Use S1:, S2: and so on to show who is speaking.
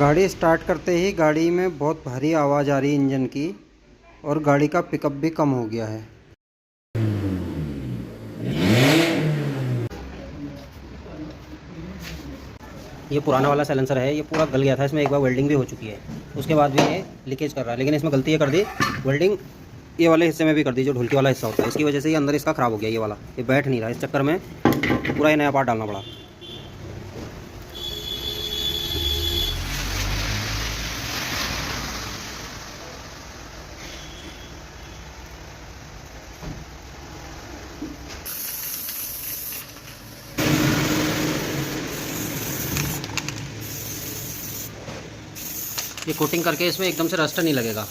S1: गाड़ी स्टार्ट करते ही गाड़ी में बहुत भारी आवाज़ आ रही है इंजन की, और गाड़ी का पिकअप भी कम हो गया है।
S2: ये पुराना वाला साइलेंसर है, ये पूरा गल गया था, इसमें एक बार वेल्डिंग भी हो चुकी है, उसके बाद भी ये लीकेज कर रहा है। लेकिन इसमें गलती ये कर दी, वेल्डिंग ये वाले हिस्से में भी कर दी, जो ढुलकी वाला हिस्सा होता है, इसकी वजह से ये अंदर इसका ख़राब हो गया, ये वाला ये बैठ नहीं रहा, इस चक्कर में पूरा ये नया पार्ट डालना पड़ा। ये कोटिंग करके इसमें एकदम से रस्ट नहीं लगेगा।